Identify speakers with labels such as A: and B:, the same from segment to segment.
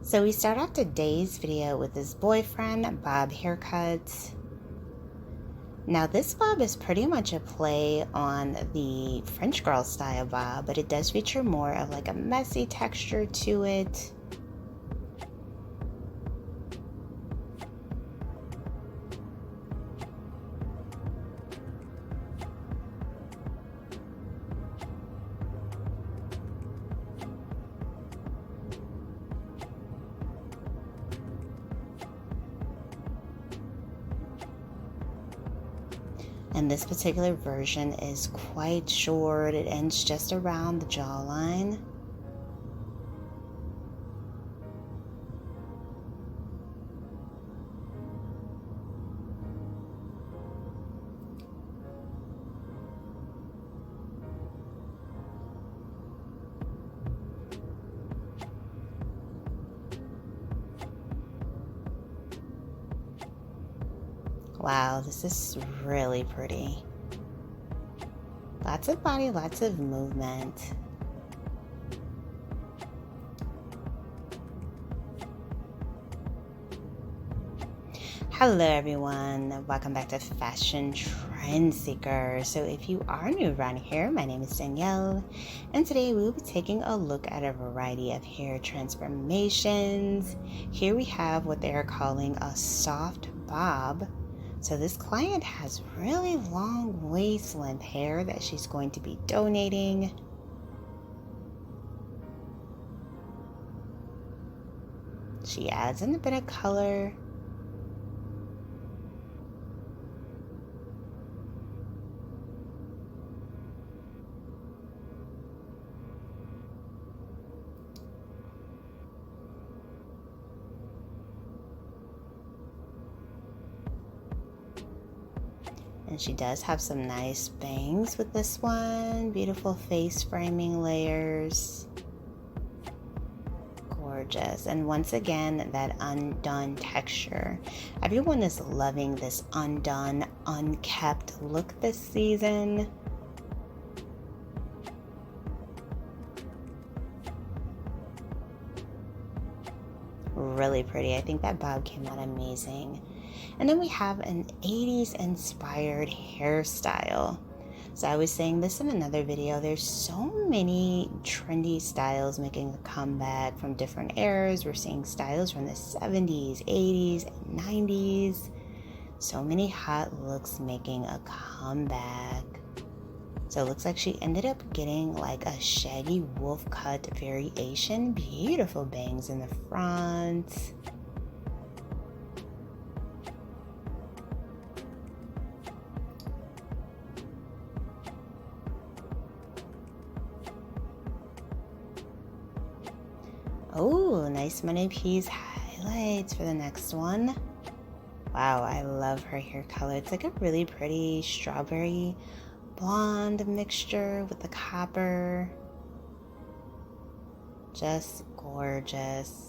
A: So we start off today's video with his boyfriend, Bob Haircuts. Now this bob is pretty much a play on the French girl style bob, but it does feature more of like a messy texture to it. And this particular version is quite short. It ends just around the jawline. Wow, this is really pretty. Lots of body, lots of movement. Hello everyone, welcome back to Fashion Trend Seeker. So if you are new around here, my name is Danielle, and today we will be taking a look at a variety of hair transformations. Here we have what they are calling a soft bob. So this client has really long waist length hair that she's going to be donating. She adds in a bit of color. And she does have some nice bangs with this one. Beautiful face framing layers. Gorgeous. And once again, that undone texture. Everyone is loving this undone, unkept look this season. Really pretty. I think that bob came out amazing. And then we have an 80s inspired hairstyle. So I was saying this in another video, there's so many trendy styles making a comeback from different eras. We're seeing styles from the 70s, 80s, and 90s. So many hot looks making a comeback. So it looks like she ended up getting like a shaggy wolf cut variation. Beautiful bangs in the front. Oh, nice money piece highlights for the next one. Wow, I love her hair color. It's like a really pretty strawberry blonde mixture with the copper. Just gorgeous.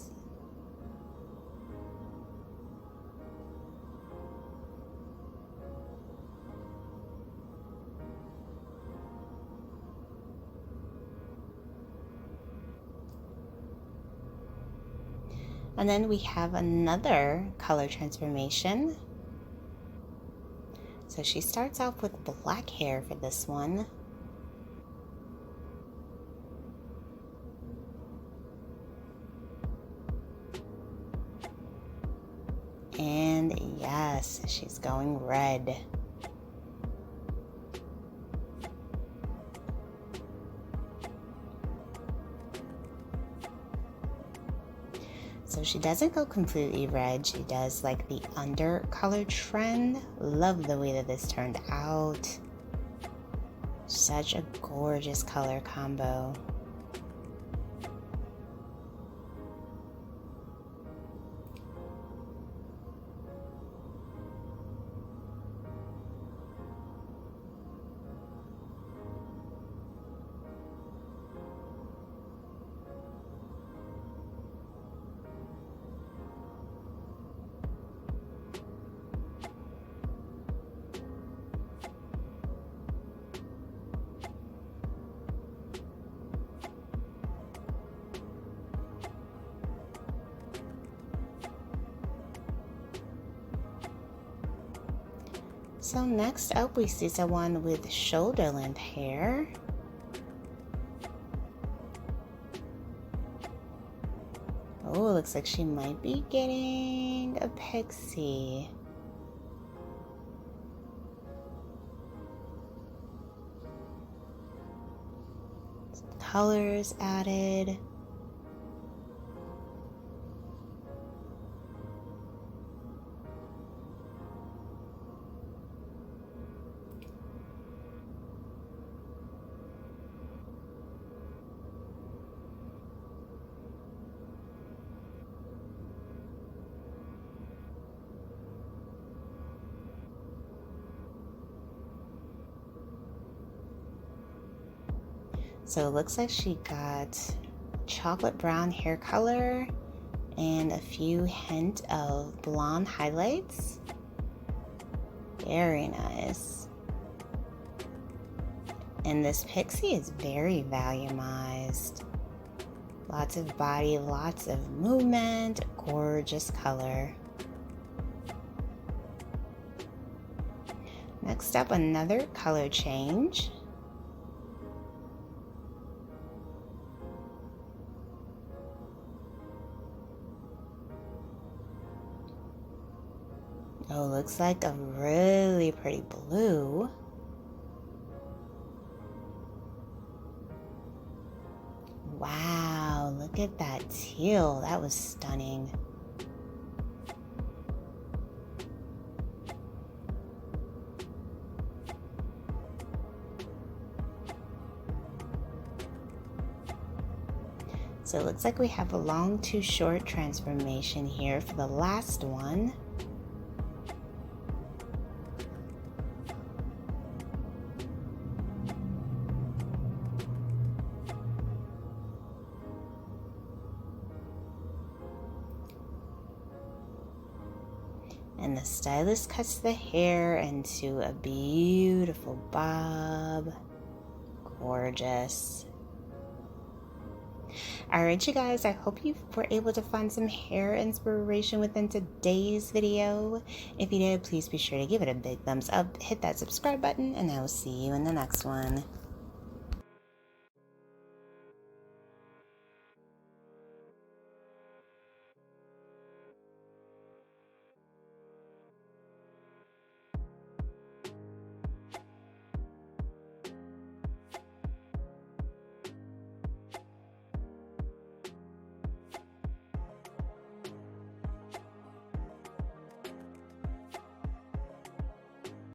A: And then we have another color transformation. So she starts off with black hair for this one. And yes, she's going red. So she doesn't go completely red. She does like the under color trend. Love the way that this turned out. Such a gorgeous color combo. So next up, we see someone with shoulder length hair. Oh, looks like she might be getting a pixie. Some colors added. So it looks like she got chocolate brown hair color and a few hint of blonde highlights. Very nice. And this pixie is very volumized. Lots of body, lots of movement, gorgeous color. Next up, another color change. Oh, looks like a really pretty blue. Wow, look at that teal. That was stunning. So it looks like we have a long to short transformation here for the last one. And the stylist cuts the hair into a beautiful bob. Gorgeous. Alright, you guys, I hope you were able to find some hair inspiration within today's video. If you did, please be sure to give it a big thumbs up, hit that subscribe button, and I will see you in the next one.